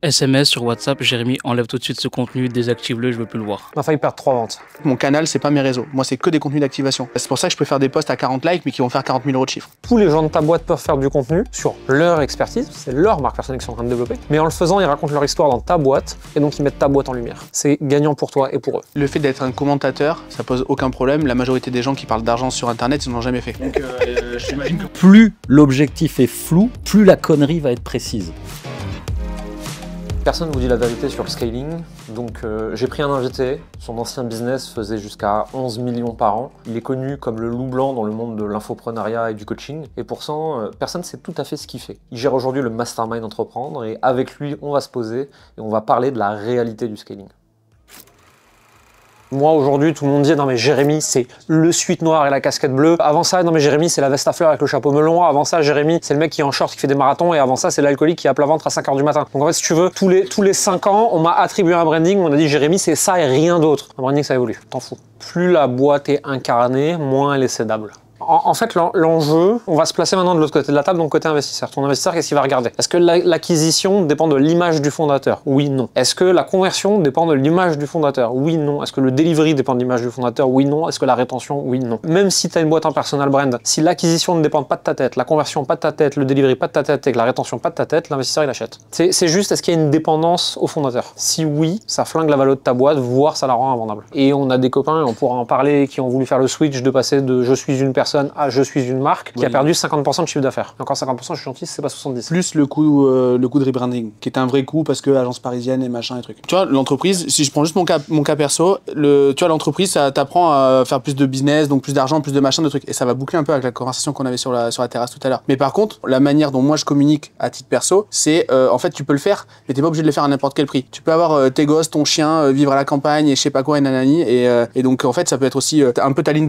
SMS, sur WhatsApp, Jérémy, enlève tout de suite ce contenu, désactive-le, je veux plus le voir. On a failli perdre 3 ventes. Mon canal, c'est pas mes réseaux. Moi, c'est que des contenus d'activation. C'est pour ça que je peux faire des posts à 40 likes, mais qui vont faire 40 000 € de chiffre. Tous les gens de ta boîte peuvent faire du contenu sur leur expertise, c'est leur marque personnelle qu'ils sont en train de développer, mais en le faisant, ils racontent leur histoire dans ta boîte, et donc ils mettent ta boîte en lumière. C'est gagnant pour toi et pour eux. Le fait d'être un commentateur, ça pose aucun problème. La majorité des gens qui parlent d'argent sur Internet, ils n'en ont jamais fait. Donc, j'imagine que... Plus l'objectif est flou, plus la connerie va être précise. Personne ne vous dit la vérité sur le scaling, donc j'ai pris un invité, son ancien business faisait jusqu'à 11 millions par an. Il est connu comme le loup blanc dans le monde de l'infoprenariat et du coaching, et pourtant personne ne sait tout à fait ce qu'il fait. Il gère aujourd'hui le mastermind entreprendre, et avec lui on va se poser et on va parler de la réalité du scaling. Moi aujourd'hui tout le monde dit non mais Jérémy c'est le sweat noir et la casquette bleue. Avant ça non mais Jérémy c'est la veste à fleurs avec le chapeau melon. Avant ça Jérémy c'est le mec qui est en short qui fait des marathons. Et avant ça c'est l'alcoolique qui a plat ventre à 5 h du matin. Donc en fait si tu veux tous les 5 ans on m'a attribué un branding. On a dit Jérémy c'est ça et rien d'autre. Un branding ça évolue, t'en fous. Plus la boîte est incarnée, moins elle est cédable. En fait, l'enjeu, on va se placer maintenant de l'autre côté de la table, donc côté investisseur. Ton investisseur, qu'est-ce qu'il va regarder? Est-ce que l'acquisition dépend de l'image du fondateur? Oui, non. Est-ce que la conversion dépend de l'image du fondateur? Oui, non. Est-ce que le delivery dépend de l'image du fondateur? Oui, non. Est-ce que la rétention? Oui, non. Même si tu as une boîte en personal brand, si l'acquisition ne dépend pas de ta tête, la conversion pas de ta tête, le delivery pas de ta tête et que la rétention pas de ta tête, l'investisseur il achète. C'est juste, est-ce qu'il y a une dépendance au fondateur? Si oui, ça flingue la valeur de ta boîte, voire ça la rend invendable. Et on a des copains, et on pourra en parler, qui ont voulu faire le switch de passer de je suis une personne à je suis une marque qui a perdu 50% de chiffre d'affaires. Encore 50%, je suis gentil, c'est pas 70. Plus le coût de rebranding, qui est un vrai coût parce que agence parisienne et machin et trucs. Tu vois, l'entreprise, si je prends juste mon cas perso, tu vois, l'entreprise, ça t'apprend à faire plus de business, donc plus d'argent, plus de machin, de trucs. Et ça va boucler un peu avec la conversation qu'on avait sur la terrasse tout à l'heure. Mais par contre, la manière dont moi je communique à titre perso, c'est en fait, tu peux le faire, mais t'es pas obligé de le faire à n'importe quel prix. Tu peux avoir tes gosses, ton chien, vivre à la campagne et je sais pas quoi et nanani. Et donc, en fait, ça peut être aussi un peu ta ligne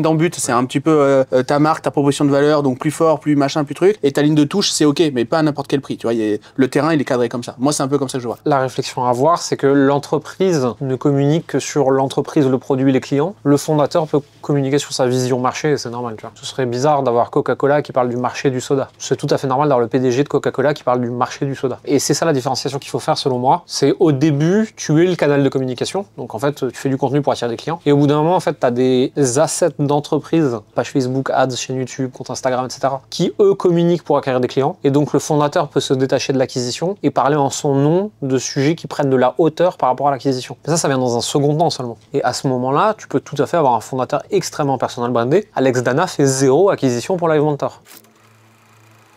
d'embut, c'est un petit peu ta marque, ta proposition de valeur, donc plus fort, plus machin, plus truc. Et ta ligne de touche, c'est ok, mais pas à n'importe quel prix. Tu vois, le terrain, il est cadré comme ça. Moi, c'est un peu comme ça que je vois. La réflexion à avoir, c'est que l'entreprise ne communique que sur l'entreprise, le produit, les clients. Le fondateur peut communiquer sur sa vision marché, et c'est normal. Tu vois. Ce serait bizarre d'avoir Coca-Cola qui parle du marché du soda. C'est tout à fait normal d'avoir le PDG de Coca-Cola qui parle du marché du soda. Et c'est ça la différenciation qu'il faut faire selon moi. C'est au début, tu es le canal de communication. Donc en fait, tu fais du contenu pour attirer des clients. Et au bout d'un moment, en fait, tu as des assets d'entreprise, page Facebook, ads, chaîne YouTube, compte Instagram, etc., qui eux communiquent pour acquérir des clients. Et donc le fondateur peut se détacher de l'acquisition et parler en son nom de sujets qui prennent de la hauteur par rapport à l'acquisition. Mais ça vient dans un second temps seulement. Et à ce moment-là, tu peux tout à fait avoir un fondateur extrêmement personal brandé. Alex Dana fait 0 acquisition pour Live Mentor.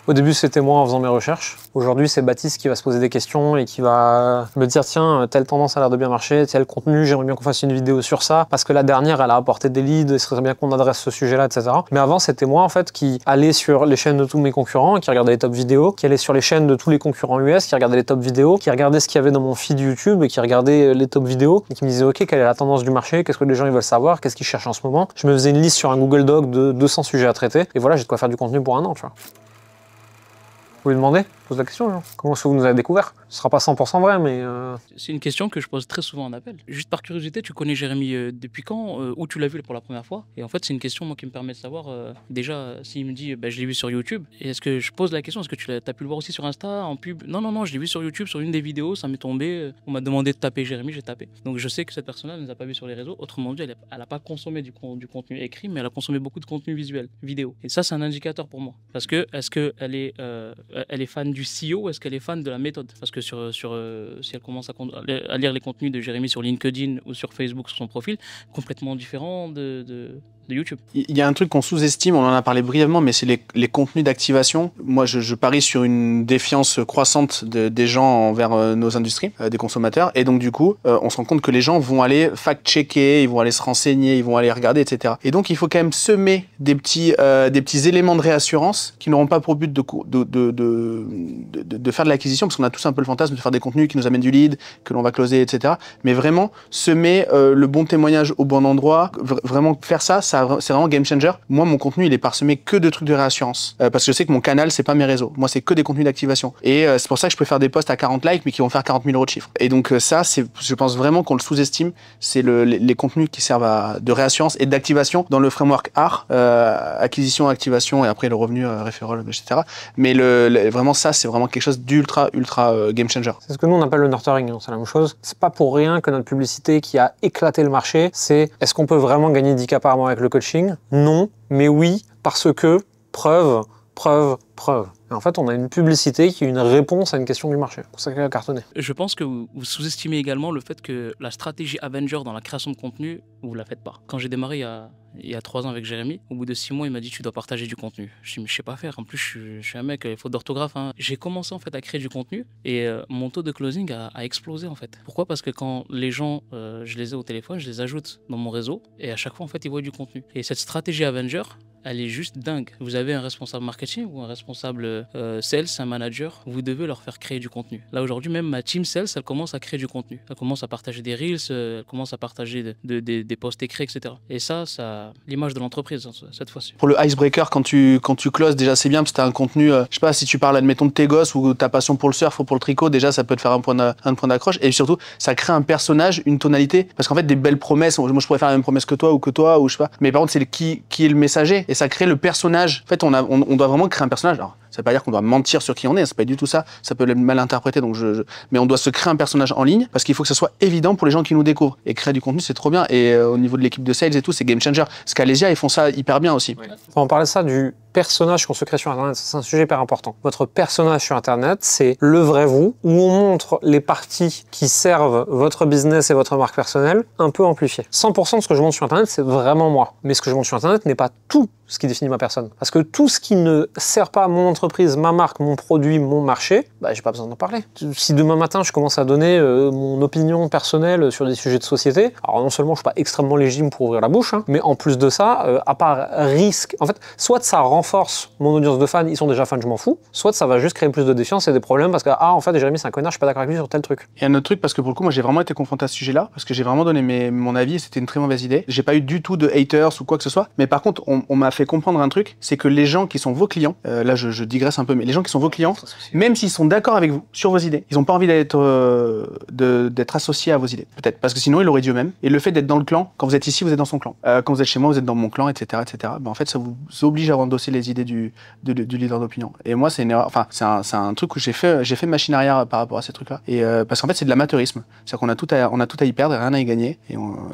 Au début, c'était moi en faisant mes recherches. Aujourd'hui, c'est Baptiste qui va se poser des questions et qui va me dire tiens, telle tendance a l'air de bien marcher, tel contenu, j'aimerais bien qu'on fasse une vidéo sur ça, parce que la dernière, elle a apporté des leads, il serait bien qu'on adresse ce sujet-là, etc. Mais avant, c'était moi, en fait, qui allait sur les chaînes de tous mes concurrents, qui regardait les top vidéos, qui allait sur les chaînes de tous les concurrents US, qui regardait les top vidéos, qui regardait ce qu'il y avait dans mon feed YouTube et qui regardait les top vidéos et qui me disait ok, quelle est la tendance du marché, qu'est-ce que les gens ils veulent savoir, qu'est-ce qu'ils cherchent en ce moment. Je me faisais une liste sur un Google Doc de 200 sujets à traiter et voilà, j'ai de quoi faire du contenu pour un an, tu vois. Vous lui demandez? Pose la question, genre. Comment est-ce que vous nous avez découvert? Ce sera pas 100% vrai, mais... C'est une question que je pose très souvent en appel. Juste par curiosité, tu connais Jérémy depuis quand? Où tu l'as vu pour la première fois? Et en fait, c'est une question moi, qui me permet de savoir, déjà, s'il me dit je l'ai vu sur YouTube, et est-ce que je pose la question, est-ce que tu as pu le voir aussi sur Insta, en pub? Non, je l'ai vu sur YouTube, sur une des vidéos, ça m'est tombé, on m'a demandé de taper Jérémy, j'ai tapé. Donc je sais que cette personne-là ne nous a pas vu sur les réseaux, autrement dit, elle n'a pas consommé du contenu écrit, mais elle a consommé beaucoup de contenu visuel, vidéo. Et ça, c'est un indicateur pour moi. Parce que, est-ce qu'elle est fan du CEO ou est-ce qu'elle est fan de la méthode? Parce que si elle commence à lire les contenus de Jérémy sur LinkedIn ou sur Facebook sur son profil, complètement différent de YouTube. Il y a un truc qu'on sous-estime, on en a parlé brièvement, mais c'est les contenus d'activation. Moi, je parie sur une défiance croissante des gens envers nos industries, des consommateurs. Et donc, du coup, on se rend compte que les gens vont aller fact-checker, ils vont aller se renseigner, ils vont aller regarder, etc. Et donc, il faut quand même semer des petits éléments de réassurance qui n'auront pas pour but de faire de l'acquisition, parce qu'on a tous un peu le fantasme de faire des contenus qui nous amènent du lead, que l'on va closer, etc. Mais vraiment, semer le bon témoignage au bon endroit, vraiment faire ça c'est vraiment game changer. Moi, mon contenu, il est parsemé que de trucs de réassurance. Parce que je sais que mon canal, c'est pas mes réseaux. Moi, c'est que des contenus d'activation. Et c'est pour ça que je peux faire des posts à 40 likes, mais qui vont faire 40 000 € de chiffre. Et donc ça, je pense vraiment qu'on le sous-estime. C'est les contenus qui servent de réassurance et d'activation dans le framework AR, acquisition, activation et après le revenu, referral, etc. Mais vraiment ça, c'est vraiment quelque chose d'ultra game changer. C'est ce que nous on appelle le nurturing, c'est la même chose. C'est pas pour rien que notre publicité qui a éclaté le marché, c'est est-ce qu'on peut vraiment gagner 10K par mois avec le coaching? Non, mais oui, parce que preuve. Et en fait, on a une publicité qui est une réponse à une question du marché. C'est pour ça qu'elle a cartonné. Je pense que vous sous-estimez également le fait que la stratégie Avenger dans la création de contenu, vous ne la faites pas. Quand j'ai démarré il y a 3 ans avec Jérémy, au bout de 6 mois, il m'a dit tu dois partager du contenu. Je dis mais je sais pas faire. En plus, je suis un mec, il faut d'orthographe. Hein. J'ai commencé en fait à créer du contenu et mon taux de closing a explosé en fait. Pourquoi? Parce que quand les gens, je les ai au téléphone, je les ajoute dans mon réseau et à chaque fois en fait ils voient du contenu. Et cette stratégie Avenger, elle est juste dingue. Vous avez un responsable marketing ou un responsable sales, un manager, vous devez leur faire créer du contenu. Là aujourd'hui, même ma team sales, elle commence à créer du contenu. Elle commence à partager des reels, elle commence à partager des posts écrits, etc. Et ça l'image de l'entreprise, cette fois-ci. Pour le icebreaker, quand tu closes, déjà c'est bien parce que tu as un contenu, je sais pas, si tu parles admettons de tes gosses ou ta passion pour le surf ou pour le tricot, déjà ça peut te faire un point d'accroche. Et surtout, ça crée un personnage, une tonalité. Parce qu'en fait, des belles promesses, moi je pourrais faire la même promesse que toi ou je sais pas. Mais par contre, c'est qui est le messager. Et ça crée le personnage. En fait, on doit vraiment créer un personnage. Alors, ça veut pas dire qu'on doit mentir sur qui on est, c'est pas du tout ça. Ça peut être mal interprété, donc mais on doit se créer un personnage en ligne parce qu'il faut que ça soit évident pour les gens qui nous découvrent. Et créer du contenu, c'est trop bien. Et au niveau de l'équipe de sales et tout, c'est game changer. Scalesia, ils font ça hyper bien aussi. Ouais. On parlait de ça du personnage qu'on se crée sur Internet, c'est un sujet hyper important. Votre personnage sur Internet, c'est le vrai vous, où on montre les parties qui servent votre business et votre marque personnelle un peu amplifiées. 100% de ce que je montre sur Internet, c'est vraiment moi. Mais ce que je montre sur Internet n'est pas tout ce qui définit ma personne. Parce que tout ce qui ne sert pas à mon entreprise, ma marque, mon produit, mon marché, j'ai pas besoin d'en parler. Si demain matin, je commence à donner mon opinion personnelle sur des sujets de société, alors non seulement je suis pas extrêmement légitime pour ouvrir la bouche, mais en plus de ça, à part risque, en fait, soit ça renforce mon audience de fans, ils sont déjà fans, je m'en fous, soit ça va juste créer plus de défiance et des problèmes parce que, en fait, Jérémy, c'est un connard, je suis pas d'accord avec lui sur tel truc. Et un autre truc, parce que pour le coup, moi, j'ai vraiment été confronté à ce sujet-là, parce que j'ai vraiment donné mon avis et c'était une très mauvaise idée. J'ai pas eu du tout de haters ou quoi que ce soit, mais par contre, on m'a fait comprendre un truc, c'est que les gens qui sont vos clients, là, je digresse un peu, mais les gens qui sont vos clients, même s'ils sont d'accord avec vous sur vos idées, ils ont pas envie d'être associés à vos idées, peut-être, parce que sinon, ils l'auraient dit eux-mêmes. Et le fait d'être dans le clan, quand vous êtes ici, vous êtes dans son clan. Quand vous êtes chez moi, vous êtes dans mon clan, etc., etc. En fait, ça vous oblige à endosser les idées du leader d'opinion. Et moi, c'est une erreur. Enfin, c'est un truc où j'ai fait machine arrière par rapport à ces trucs-là. Et parce qu'en fait, c'est de l'amateurisme. C'est-à-dire qu'on a tout à y perdre et rien à y gagner.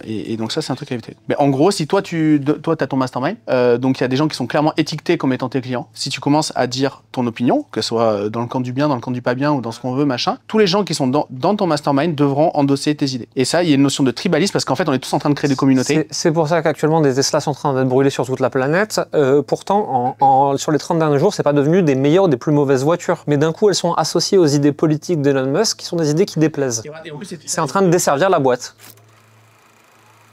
Et donc ça, c'est un truc à éviter. Mais en gros, si toi, t'as ton mastermind, donc il y a des gens qui sont clairement étiquetés comme étant tes clients. Si tu commences à dire ton opinion, que ce soit dans le camp du bien, dans le camp du pas bien ou dans ce qu'on veut, machin, tous les gens qui sont dans ton mastermind devront endosser tes idées. Et ça, il y a une notion de tribalisme parce qu'en fait, on est tous en train de créer des communautés. C'est pour ça qu'actuellement, des Tesla sont en train d'être brûlés sur toute la planète. Pourtant, sur les 30 derniers jours, c'est pas devenu des meilleures ou des plus mauvaises voitures. Mais d'un coup, elles sont associées aux idées politiques d'Elon Musk, qui sont des idées qui déplaisent. C'est en train de desservir la boîte.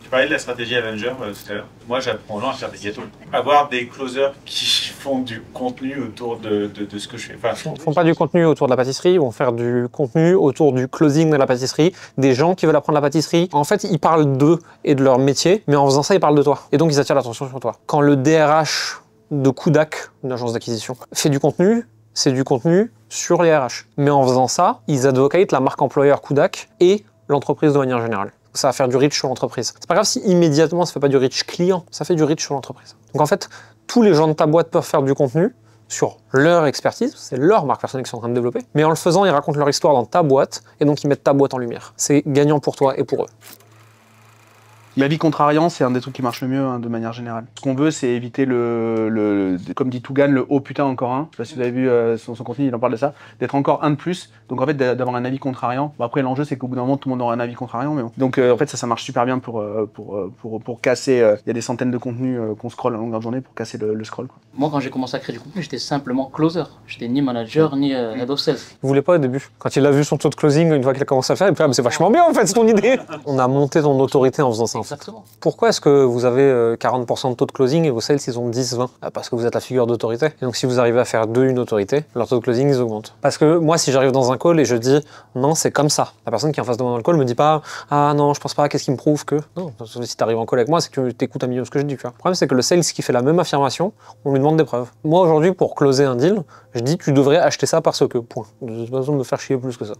Tu parlais de la stratégie Avenger tout à l'heure. Moi, j'apprends aux gens à faire des gâteaux. Avoir des closers qui font du contenu autour de ce que je fais. Enfin, ils ne font pas du contenu autour de la pâtisserie, ils vont faire du contenu autour du closing de la pâtisserie, des gens qui veulent apprendre la pâtisserie. En fait, ils parlent d'eux et de leur métier, mais en faisant ça, ils parlent de toi. Et donc, ils attirent l'attention sur toi. Quand le DRH de Kudak, une agence d'acquisition, fait du contenu, c'est du contenu sur les RH. Mais en faisant ça, ils advocatent la marque employeur Kudak et l'entreprise de manière générale. Ça va faire du reach sur l'entreprise. C'est pas grave si immédiatement ça fait pas du reach client, ça fait du reach sur l'entreprise. Donc en fait, tous les gens de ta boîte peuvent faire du contenu sur leur expertise, c'est leur marque personnelle qu'ils sont en train de développer, mais en le faisant, ils racontent leur histoire dans ta boîte et donc ils mettent ta boîte en lumière. C'est gagnant pour toi et pour eux. L'avis contrariant, c'est un des trucs qui marche le mieux de manière générale. Ce qu'on veut, c'est éviter comme dit Tougan, le oh putain encore un. Je sais pas si vous avez vu son contenu, il en parle de ça, d'être encore un de plus. Donc en fait, d'avoir un avis contrariant. Bon, après, l'enjeu, c'est qu'au bout d'un moment, tout le monde aura un avis contrariant. Mais bon. Donc en fait, ça marche super bien pour casser. Il y a des centaines de contenus qu'on scrolle à longueur de journée pour casser le scroll. Quoi. Moi, quand j'ai commencé à créer du contenu, j'étais simplement closer. J'étais ni manager, ni head of sales. Vous voulez pas au début. Quand il a vu son taux de closing, une fois qu'il a commencé à faire, il a dit, c'est vachement bien en fait, c'est ton idée. On a monté ton autorité en faisant ça. Exactement. Pourquoi est-ce que vous avez 40% de taux de closing et vos sales, ils ont 10-20 ? Parce que vous êtes la figure d'autorité. Et donc, si vous arrivez à faire d'eux une autorité, leur taux de closing, ils augmentent. Parce que moi, si j'arrive dans un call et je dis non, c'est comme ça, la personne qui est en face de moi dans le call me dit pas ah non, je pense pas, qu'est-ce qui me prouve que. Non, si tu arrives en call avec moi, c'est que tu écoutes un minimum ce que je dis. Tu vois. Le problème, c'est que le sales qui fait la même affirmation, on lui demande des preuves. Moi, aujourd'hui, pour closer un deal, je dis tu devrais acheter ça parce que. Point. J'ai pas besoin de me faire chier plus que ça.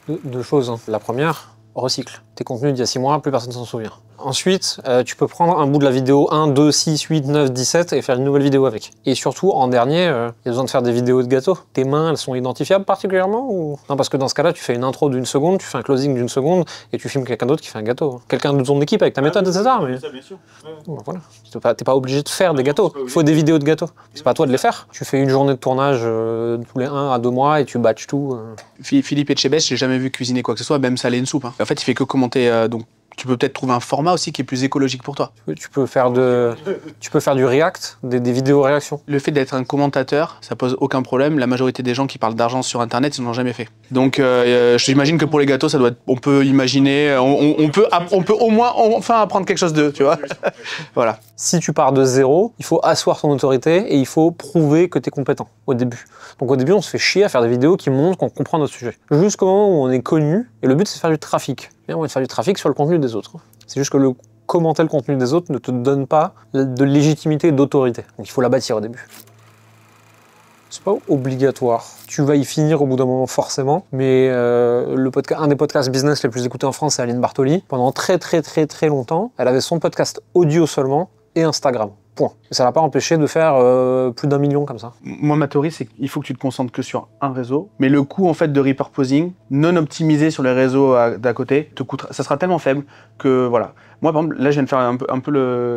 Deux choses. Hein. La première, recycle. Tes contenus d'il y a 6 mois, plus personne s'en souvient. Ensuite, tu peux prendre un bout de la vidéo 1, 2, 6, 8, 9, 17 et faire une nouvelle vidéo avec. Et surtout, en dernier, il y a besoin de faire des vidéos de gâteau. Tes mains, elles sont identifiables particulièrement ou... Non, parce que dans ce cas-là, tu fais une intro d'1 seconde, tu fais un closing d'1 seconde et tu filmes quelqu'un d'autre qui fait un gâteau. Quelqu'un de ton équipe avec ta méthode, etc. Mais... Ça, bien sûr. Ouais. Bon, voilà. T'es pas obligé de faire des gâteaux. Il faut des vidéos de gâteaux. C'est pas à toi de les faire. Tu fais une journée de tournage tous les 1 à 2 mois et tu batches tout. Philippe Etchebest, j'ai jamais vu cuisiner quoi que ce soit, même saler une soupe. Hein. En fait, il fait que commenter. Donc, tu peux peut-être trouver un format aussi qui est plus écologique pour toi. Tu peux faire du React, des vidéos réactions. Le fait d'être un commentateur, ça pose aucun problème. La majorité des gens qui parlent d'argent sur Internet, ils n'en ont jamais fait. Donc, j'imagine que pour les gâteaux, ça doit être, on peut imaginer, on peut au moins enfin apprendre quelque chose d'eux, tu vois. Voilà. Si tu pars de zéro, il faut asseoir ton autorité et il faut prouver que tu es compétent au début. Donc au début, on se fait chier à faire des vidéos qui montrent qu'on comprend notre sujet. Jusqu'au moment où on est connu, et le but c'est de faire du trafic. Et on va faire du trafic sur le contenu des autres. C'est juste que commenter le contenu des autres ne te donne pas de légitimité et d'autorité. Donc il faut la bâtir au début. C'est pas obligatoire. Tu vas y finir au bout d'un moment forcément, mais un des podcasts business les plus écoutés en France, c'est Aline Bartoli. Pendant très longtemps, elle avait son podcast audio seulement et Instagram. Point. Et ça l'a pas empêché de faire plus d'1 million comme ça. Moi, ma théorie, c'est qu'il faut que tu te concentres que sur un réseau, mais le coût en fait de repurposing, non optimisé sur les réseaux d'à côté, ça sera tellement faible que voilà. Moi, par exemple, là, je viens de faire un peu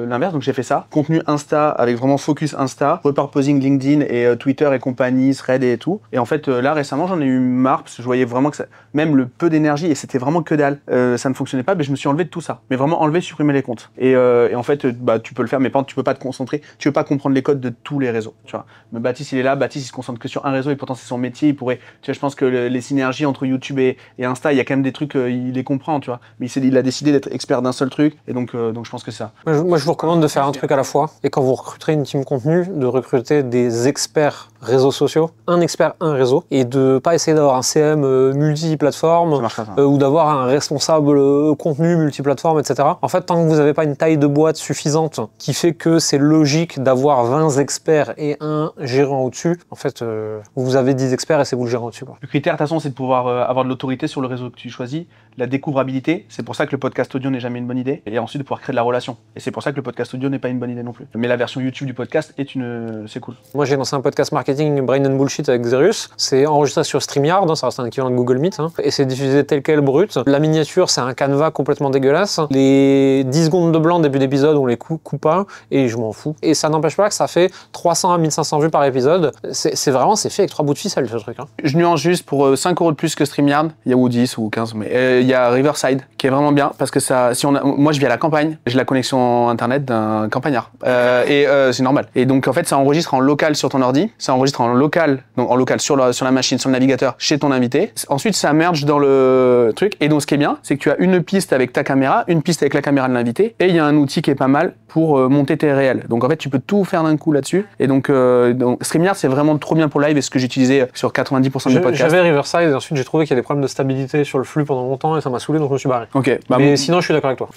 l'inverse, donc j'ai fait ça. Contenu Insta avec vraiment focus Insta, repurposing LinkedIn et Twitter et compagnie, Thread et tout. Et en fait, là, récemment, j'en ai eu marre parce que je voyais vraiment que même le peu d'énergie, et c'était vraiment que dalle, ça ne fonctionnait pas, mais je me suis enlevé de tout ça. Mais vraiment enlever, supprimer les comptes. Et en fait, tu peux le faire, mais par contre, tu peux pas te concentrer, tu peux pas comprendre les codes de tous les réseaux, tu vois. Mais Baptiste, il est là, Baptiste, il se concentre que sur un réseau et pourtant, c'est son métier, il pourrait, tu vois, je pense que les synergies entre YouTube et Insta, il y a quand même des trucs, il les comprend, tu vois. Mais il a décidé d'être expert d'un seul truc, et donc je pense que c'est ça. Moi, je vous recommande de faire un truc à la fois. Et quand vous recruterez une team contenu, de recruter des experts réseaux sociaux, un expert, un réseau, et de pas essayer d'avoir un CM multiplateforme ou d'avoir un responsable contenu multiplateforme, etc. En fait, tant que vous n'avez pas une taille de boîte suffisante qui fait que c'est logique d'avoir 20 experts et un gérant au-dessus, en fait, vous avez 10 experts et c'est vous le gérant au-dessus. Quoi. Le critère, de toute façon, c'est de pouvoir avoir de l'autorité sur le réseau que tu choisis, la découvrabilité, c'est pour ça que le podcast audio n'est jamais une bonne idée, et ensuite de pouvoir créer de la relation. Et c'est pour ça que le podcast audio n'est pas une bonne idée non plus. Mais la version YouTube du podcast c'est cool. Moi, j'ai lancé un podcast marketing Brain and Bullshit avec Xerius. C'est enregistré sur StreamYard, ça reste un équivalent de Google Meet, et c'est diffusé tel quel brut. La miniature, c'est un canevas complètement dégueulasse. Les 10 secondes de blanc début d'épisode, on les coupe pas, et je m'en fous. Et ça n'empêche pas que ça fait 300 à 1500 vues par épisode. C'est vraiment, c'est fait avec 3 bouts de ficelle, ce truc. Hein. Je nuance juste pour 5 € de plus que StreamYard, il y a ou 10 ou 15, mais il y a Riverside, qui est vraiment bien, parce que ça, moi je vis à la campagne, j'ai la connexion internet d'un campagnard, c'est normal. Et donc en fait, ça enregistre en local sur ton ordi, ça enregistre en local, donc en local sur la machine, sur le navigateur, chez ton invité. Ensuite, ça merge dans le truc. Et donc ce qui est bien, c'est que tu as une piste avec ta caméra, une piste avec la caméra de l'invité, et il y a un outil qui est pas mal pour monter tes réels. Donc en fait, tu peux tout faire d'un coup là-dessus. Et donc StreamYard, c'est vraiment trop bien pour live, et ce que j'utilisais sur 90% des podcasts. J'avais Riverside, et ensuite j'ai trouvé qu'il y a des problèmes de stabilité sur le flux pendant longtemps, et ça m'a saoulé, donc je me suis barré. Ok. Mais sinon, je suis d'accord avec toi.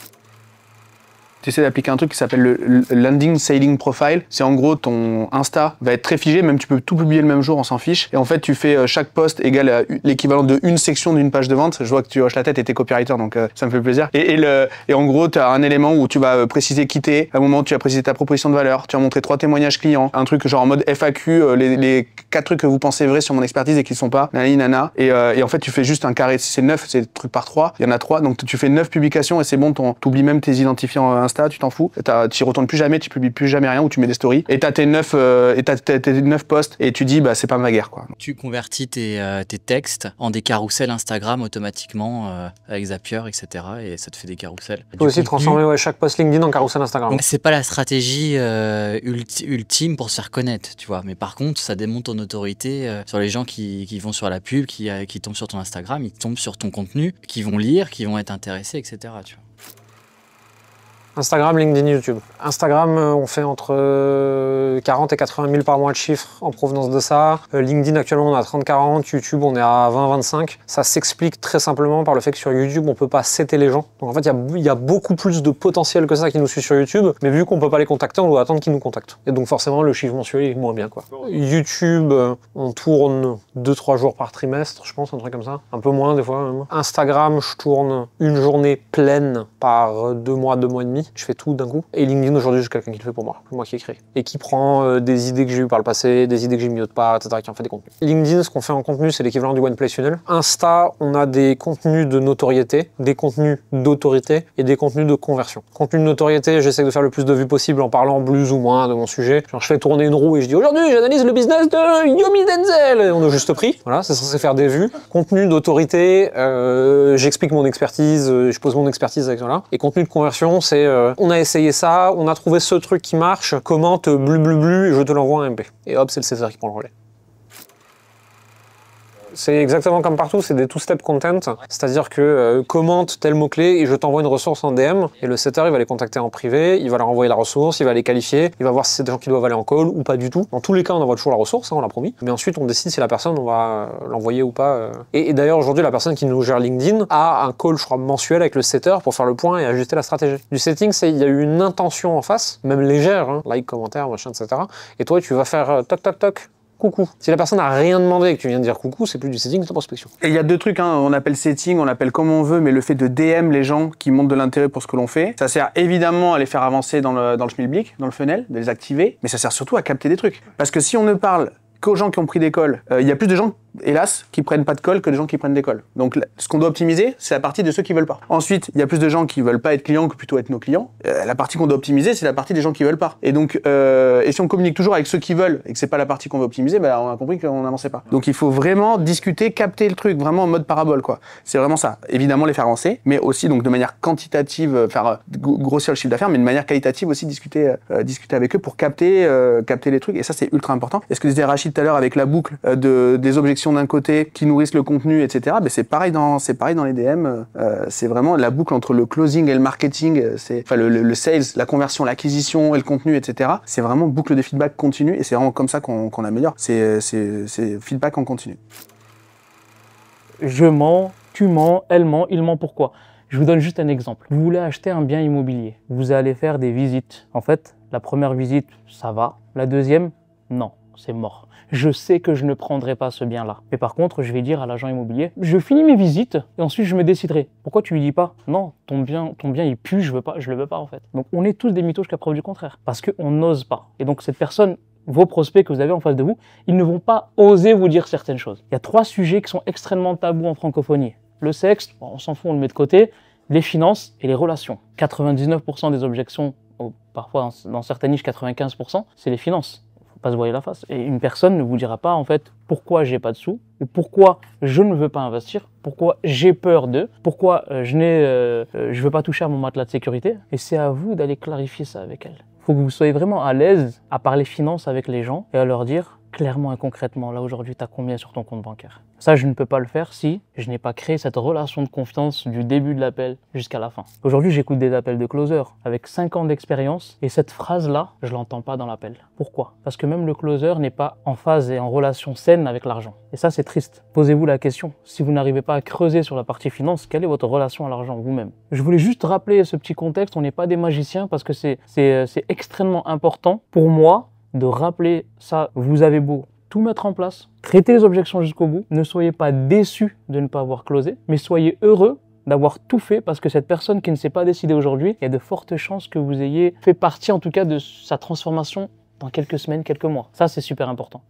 Tu essaies d'appliquer un truc qui s'appelle le Landing Sailing Profile. C'est en gros, ton Insta va être très figé, même tu peux tout publier le même jour, on s'en fiche. Et en fait, tu fais chaque post égal à l'équivalent de une section d'une page de vente. Je vois que tu hoches la tête et t'es copywriter, donc ça me fait plaisir. Et en gros, tu as un élément où tu vas préciser quitter, à un moment où tu vas préciser ta proposition de valeur, tu vas montrer 3 témoignages clients, un truc genre en mode FAQ, les 4 trucs que vous pensez vrais sur mon expertise et qui ne sont pas, nana. Et en fait, tu fais juste un carré, si c'est 9, c'est truc par 3, il y en a 3, donc tu fais 9 publications et c'est bon, t'oublies même tes identifiants Insta, tu t'en fous, tu y retournes plus jamais, tu publies plus jamais rien ou tu mets des stories et t'as tes 9 posts et tu dis bah c'est pas ma guerre quoi. Tu convertis tes textes en des carousels Instagram automatiquement avec Zapier, etc. et ça te fait des carousels. Tu peux aussi transformer chaque post LinkedIn en carousel Instagram. Donc c'est pas la stratégie ultime pour se faire connaître, tu vois. Mais par contre, ça démonte ton autorité sur les gens qui vont sur la pub, qui tombent sur ton Instagram, ils tombent sur ton contenu, qui vont lire, qui vont être intéressés, etc. Tu vois. Instagram, LinkedIn, YouTube. Instagram, on fait entre 40 et 80 000 par mois de chiffres en provenance de ça. LinkedIn, actuellement, on est à 30-40. YouTube, on est à 20-25. Ça s'explique très simplement par le fait que sur YouTube, on peut pas setter les gens. Donc en fait, il y a beaucoup plus de potentiel que ça qui nous suit sur YouTube. Mais vu qu'on peut pas les contacter, on doit attendre qu'ils nous contactent. Et donc forcément, le chiffre mensuel est moins bien, quoi. YouTube, on tourne 2-3 jours par trimestre, je pense, un truc comme ça. Un peu moins, des fois, même. Instagram, je tourne une journée pleine par 2 mois, 2 mois et demi. Je fais tout d'un coup. Et LinkedIn, aujourd'hui, j'ai quelqu'un qui le fait pour moi. Moi qui écris. Et qui prend des idées que j'ai eues par le passé, des idées que j'ai mis autre part, etc., qui en fait des contenus. LinkedIn, ce qu'on fait en contenu, c'est l'équivalent du One Place Funnel. Insta, on a des contenus de notoriété, des contenus d'autorité et des contenus de conversion. Contenu de notoriété, j'essaie de faire le plus de vues possible en parlant plus ou moins de mon sujet. Genre, je fais tourner une roue et je dis aujourd'hui, j'analyse le business de Yomi Denzel. Et on a juste pris. Voilà, c'est censé faire des vues. Contenu d'autorité, j'explique mon expertise, je pose mon expertise avec cela. Et contenu de conversion, c'est on a essayé ça, on a trouvé ce truc qui marche, commente blu et je te l'envoie en MP. Et hop, c'est le César qui prend le relais. C'est exactement comme partout, c'est des two-step content, c'est-à-dire que commente tel mot-clé et je t'envoie une ressource en DM et le setter il va les contacter en privé, il va leur envoyer la ressource, il va les qualifier, il va voir si c'est des gens qui doivent aller en call ou pas du tout. Dans tous les cas, on envoie toujours la ressource, hein, on l'a promis, mais ensuite on décide si la personne on va l'envoyer ou pas. Et d'ailleurs aujourd'hui la personne qui nous gère LinkedIn a un call je crois mensuel avec le setter pour faire le point et ajuster la stratégie. Du setting, c'est il y a eu une intention en face, même légère, hein, like, commentaire, machin, etc. Et toi tu vas faire toc toc toc. Coucou. Si la personne n'a rien demandé et que tu viens de dire coucou, c'est plus du setting, c'est de la prospection. Et il y a 2 trucs, hein, on appelle setting, on appelle comme on veut, mais le fait de DM les gens qui montrent de l'intérêt pour ce que l'on fait, ça sert évidemment à les faire avancer dans le schmilblick, dans le funnel, de les activer, mais ça sert surtout à capter des trucs. Parce que si on ne parle qu'aux gens qui ont pris des calls, il y a plus de gens, hélas, qui prennent pas de call que de gens qui prennent des calls. Donc ce qu'on doit optimiser, c'est la partie de ceux qui veulent pas. Ensuite, il y a plus de gens qui veulent pas être clients que plutôt être nos clients. La partie qu'on doit optimiser, c'est la partie des gens qui veulent pas. Et donc, et si on communique toujours avec ceux qui veulent et que c'est pas la partie qu'on veut optimiser, bah, on a compris qu'on n'avançait pas. Donc il faut vraiment discuter, capter le truc, vraiment en mode parabole, quoi. C'est vraiment ça. Évidemment les faire avancer, mais aussi donc de manière quantitative, faire grossir le chiffre d'affaires, mais de manière qualitative aussi discuter avec eux pour capter les trucs. Et ça c'est ultra important. Et ce que disait Rachid tout à l'heure avec la boucle des objections d'un côté qui nourrissent le contenu, etc. Ben c'est pareil dans les DM. C'est vraiment la boucle entre le closing et le marketing. Enfin le sales, la conversion, l'acquisition et le contenu, etc. C'est vraiment boucle de feedback continu et c'est vraiment comme ça qu'on améliore. C'est feedback en continu. Je mens, tu mens, elle ment, il ment. Pourquoi? Je vous donne juste un exemple. Vous voulez acheter un bien immobilier. Vous allez faire des visites. En fait, la première visite, ça va. La deuxième, non, c'est mort. Je sais que je ne prendrai pas ce bien-là. Mais par contre, je vais dire à l'agent immobilier, je finis mes visites et ensuite je me déciderai. Pourquoi tu lui dis pas, non, ton bien il pue, je le veux pas en fait. Donc on est tous des mythos jusqu'à preuve du contraire. Parce qu'on n'ose pas. Et donc cette personne, vos prospects que vous avez en face de vous, ils ne vont pas oser vous dire certaines choses. Il y a 3 sujets qui sont extrêmement tabous en francophonie. Le sexe, bon, on s'en fout, on le met de côté. Les finances et les relations. 99% des objections, parfois dans certaines niches 95%, c'est les finances. Pas se voiler la face. Et une personne ne vous dira pas en fait pourquoi j'ai pas de sous, ou pourquoi je ne veux pas investir, pourquoi j'ai peur d'eux, pourquoi je veux pas toucher à mon matelas de sécurité. Et c'est à vous d'aller clarifier ça avec elle. Il faut que vous soyez vraiment à l'aise à parler finances avec les gens et à leur dire clairement et concrètement, là aujourd'hui, tu as combien sur ton compte bancaire? Ça, je ne peux pas le faire si je n'ai pas créé cette relation de confiance du début de l'appel jusqu'à la fin. Aujourd'hui, j'écoute des appels de closer avec 5 ans d'expérience et cette phrase-là, je l'entends pas dans l'appel. Pourquoi? Parce que même le closer n'est pas en phase et en relation saine avec l'argent. Et ça, c'est triste. Posez-vous la question. Si vous n'arrivez pas à creuser sur la partie finance, quelle est votre relation à l'argent vous-même? Je voulais juste rappeler ce petit contexte. On n'est pas des magiciens parce que c'est extrêmement important pour moi de rappeler ça. Vous avez beau tout mettre en place, traiter les objections jusqu'au bout, ne soyez pas déçus de ne pas avoir closé, mais soyez heureux d'avoir tout fait parce que cette personne qui ne s'est pas décidée aujourd'hui, il y a de fortes chances que vous ayez fait partie en tout cas de sa transformation dans quelques semaines, quelques mois. Ça, c'est super important.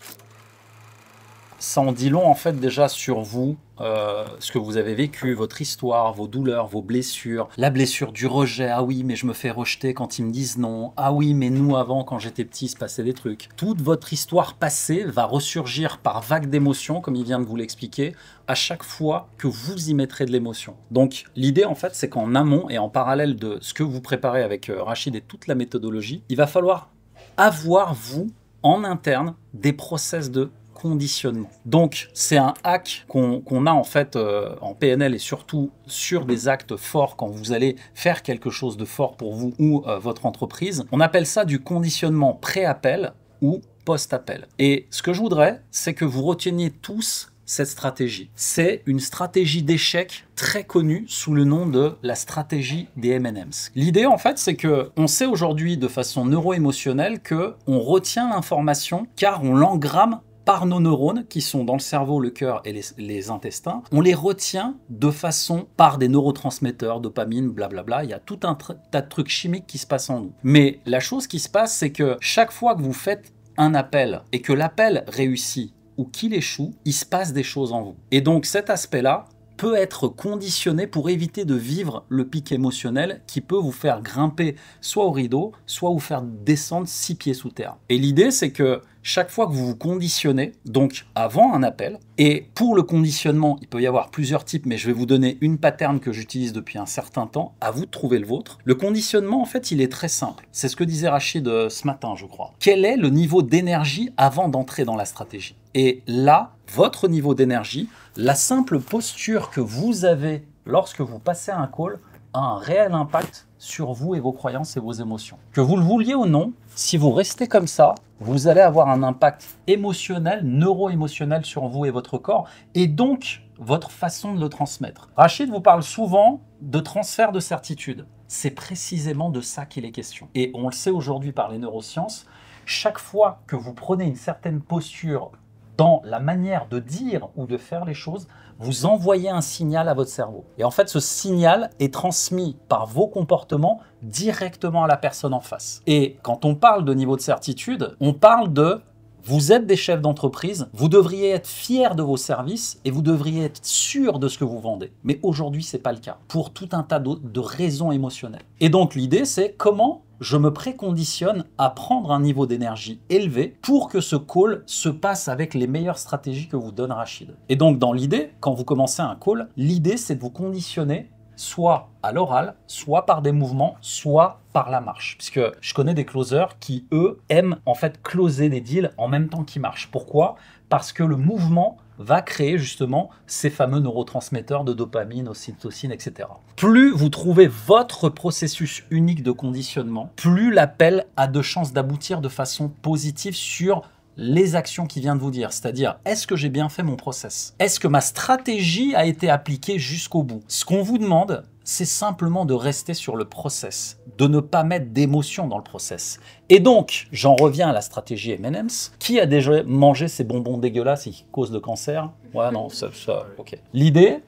Ça en dit long en fait déjà sur vous, ce que vous avez vécu, votre histoire, vos douleurs, vos blessures, la blessure du rejet, ah oui mais je me fais rejeter quand ils me disent non, ah oui mais nous avant quand j'étais petit il se passait des trucs. Toute votre histoire passée va ressurgir par vagues d'émotions comme il vient de vous l'expliquer à chaque fois que vous y mettrez de l'émotion. Donc l'idée en fait c'est qu'en amont et en parallèle de ce que vous préparez avec Rachid et toute la méthodologie, il va falloir avoir vous en interne des process de conditionnement. Donc, c'est un hack qu'on a en fait en PNL et surtout sur des actes forts quand vous allez faire quelque chose de fort pour vous ou votre entreprise. On appelle ça du conditionnement pré-appel ou post-appel. Et ce que je voudrais, c'est que vous reteniez tous cette stratégie. C'est une stratégie d'échec très connue sous le nom de la stratégie des M&M's. L'idée, en fait, c'est que on sait aujourd'hui de façon neuro-émotionnelle que on retient l'information car on l'engramme par nos neurones qui sont dans le cerveau, le cœur et les intestins. On les retient de façon par des neurotransmetteurs, dopamine, blablabla. Il y a tout un tas de trucs chimiques qui se passent en nous. Mais la chose qui se passe, c'est que chaque fois que vous faites un appel et que l'appel réussit ou qu'il échoue, il se passe des choses en vous. Et donc cet aspect-là peut être conditionné pour éviter de vivre le pic émotionnel qui peut vous faire grimper soit au rideau, soit vous faire descendre 6 pieds sous terre. Et l'idée, c'est que chaque fois que vous vous conditionnez, donc avant un appel, et pour le conditionnement, il peut y avoir plusieurs types, mais je vais vous donner une pattern que j'utilise depuis un certain temps, à vous de trouver le vôtre. Le conditionnement, en fait, il est très simple. C'est ce que disait Rachid ce matin, je crois. Quel est le niveau d'énergie avant d'entrer dans la stratégie? Et là, votre niveau d'énergie, la simple posture que vous avez lorsque vous passez un call a un réel impact sur vous et vos croyances et vos émotions. Que vous le vouliez ou non, si vous restez comme ça, vous allez avoir un impact émotionnel, neuro-émotionnel sur vous et votre corps, et donc votre façon de le transmettre. Rachid vous parle souvent de transfert de certitude. C'est précisément de ça qu'il est question. Et on le sait aujourd'hui par les neurosciences, chaque fois que vous prenez une certaine posture dans la manière de dire ou de faire les choses, vous envoyez un signal à votre cerveau. Et en fait, ce signal est transmis par vos comportements directement à la personne en face. Et quand on parle de niveau de certitude, on parle de vous êtes des chefs d'entreprise, vous devriez être fiers de vos services et vous devriez être sûr de ce que vous vendez. Mais aujourd'hui, ce n'est pas le cas, pour tout un tas de raisons émotionnelles. Et donc l'idée, c'est comment je me préconditionne à prendre un niveau d'énergie élevé pour que ce call se passe avec les meilleures stratégies que vous donne Rachid. Et donc dans l'idée, quand vous commencez un call, l'idée c'est de vous conditionner soit à l'oral, soit par des mouvements, soit par la marche. Puisque je connais des closers qui, eux, aiment en fait closer des deals en même temps qu'ils marchent. Pourquoi? Parce que le mouvement va créer justement ces fameux neurotransmetteurs de dopamine, ocytocine, etc. Plus vous trouvez votre processus unique de conditionnement, plus l'appel a de chances d'aboutir de façon positive sur les actions qu'il vient de vous dire. C'est-à-dire, est-ce que j'ai bien fait mon process? Est-ce que ma stratégie a été appliquée jusqu'au bout? Ce qu'on vous demande, c'est simplement de rester sur le process, de ne pas mettre d'émotion dans le process. Et donc, j'en reviens à la stratégie M&M's. Qui a déjà mangé ces bonbons dégueulasses et qui causent le cancer? Ouais, non, ça, ok. L'idée...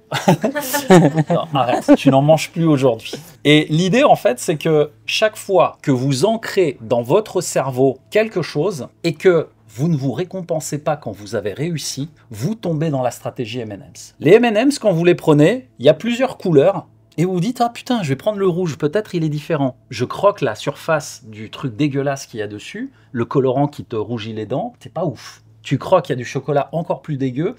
non, arrête, tu n'en manges plus aujourd'hui. Et l'idée, en fait, c'est que chaque fois que vous ancrez dans votre cerveau quelque chose et que vous ne vous récompensez pas quand vous avez réussi, vous tombez dans la stratégie M&M's. Les M&M's, quand vous les prenez, il y a plusieurs couleurs. Et vous vous dites, ah putain, je vais prendre le rouge, peut-être il est différent. Je croque la surface du truc dégueulasse qu'il y a dessus, le colorant qui te rougit les dents, c'est pas ouf. Tu croques, il y a du chocolat encore plus dégueu,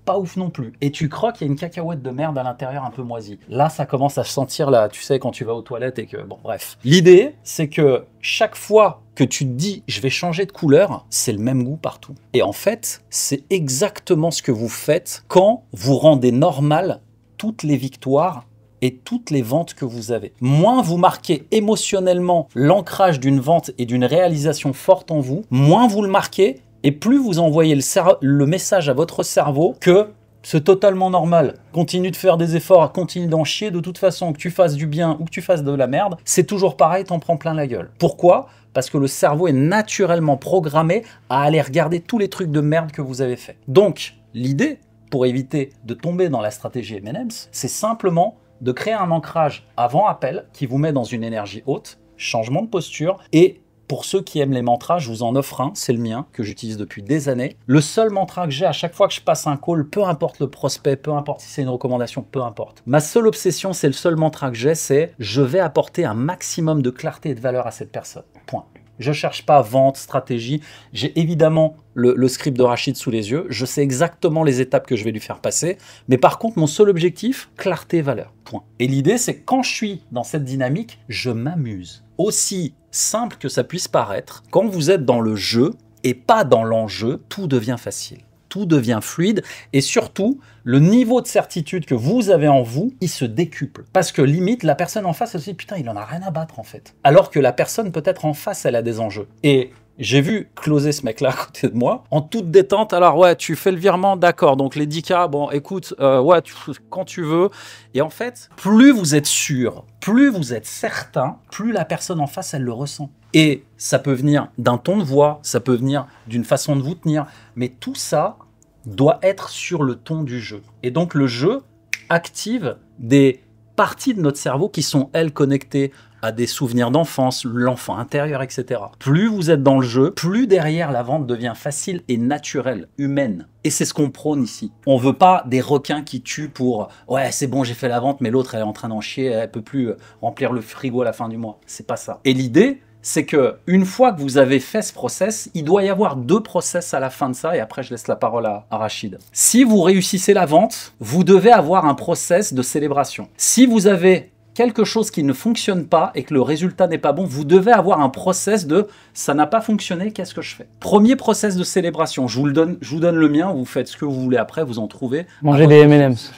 pas ouf non plus. Et tu croques, il y a une cacahuète de merde à l'intérieur un peu moisie. Là, ça commence à se sentir, là, tu sais, quand tu vas aux toilettes et que... Bon, bref. L'idée, c'est que chaque fois que tu te dis, je vais changer de couleur, c'est le même goût partout. Et en fait, c'est exactement ce que vous faites quand vous rendez normal toutes les victoires et toutes les ventes que vous avez. Moins vous marquez émotionnellement l'ancrage d'une vente et d'une réalisation forte en vous, moins vous le marquez et plus vous envoyez le message à votre cerveau que c'est totalement normal. Continue de faire des efforts, continue d'en chier. De toute façon, que tu fasses du bien ou que tu fasses de la merde, c'est toujours pareil, t'en prends plein la gueule. Pourquoi? Parce que le cerveau est naturellement programmé à aller regarder tous les trucs de merde que vous avez fait. Donc, l'idée, pour éviter de tomber dans la stratégie M&M's, c'est simplement de créer un ancrage avant appel qui vous met dans une énergie haute, changement de posture. Et pour ceux qui aiment les mantras, je vous en offre un, c'est le mien, que j'utilise depuis des années. Le seul mantra que j'ai à chaque fois que je passe un call, peu importe le prospect, peu importe si c'est une recommandation, peu importe. Ma seule obsession, c'est le seul mantra que j'ai, c'est je vais apporter un maximum de clarté et de valeur à cette personne. Point. Je ne cherche pas vente, stratégie. J'ai évidemment le script de Rachid sous les yeux. Je sais exactement les étapes que je vais lui faire passer. Mais par contre, mon seul objectif, clarté, valeur. Point. Et l'idée, c'est que quand je suis dans cette dynamique, je m'amuse. Aussi simple que ça puisse paraître, quand vous êtes dans le jeu et pas dans l'enjeu, tout devient facile. tout devient fluide et surtout, le niveau de certitude que vous avez en vous, il se décuple. Parce que limite, la personne en face, elle se dit, putain, il en a rien à battre en fait. Alors que la personne peut-être en face, elle a des enjeux. Et j'ai vu closer ce mec-là à côté de moi, en toute détente. Alors ouais, tu fais le virement, d'accord. Donc les 10K, bon, écoute, ouais, quand tu veux. Et en fait, plus vous êtes sûr, plus vous êtes certain, plus la personne en face, elle le ressent. Et ça peut venir d'un ton de voix, ça peut venir d'une façon de vous tenir. Mais tout ça doit être sur le ton du jeu. Et donc le jeu active des parties de notre cerveau qui sont, elles, connectées à des souvenirs d'enfance, l'enfant intérieur, etc. Plus vous êtes dans le jeu, plus derrière la vente devient facile et naturelle, humaine. Et c'est ce qu'on prône ici. On veut pas des requins qui tuent pour « ouais, c'est bon, j'ai fait la vente, mais l'autre, elle est en train d'en chier, elle peut plus remplir le frigo à la fin du mois. » C'est pas ça. Et l'idée, c'est que une fois que vous avez fait ce process, il doit y avoir 2 process à la fin de ça, et après je laisse la parole à Rachid. Si vous réussissez la vente, vous devez avoir un process de célébration. Si vous avez quelque chose qui ne fonctionne pas et que le résultat n'est pas bon, vous devez avoir un process de « ça n'a pas fonctionné, qu'est-ce que je fais ?» Premier process de célébration, je vous donne le mien, vous faites ce que vous voulez après, vous en trouvez. Manger des M&M's.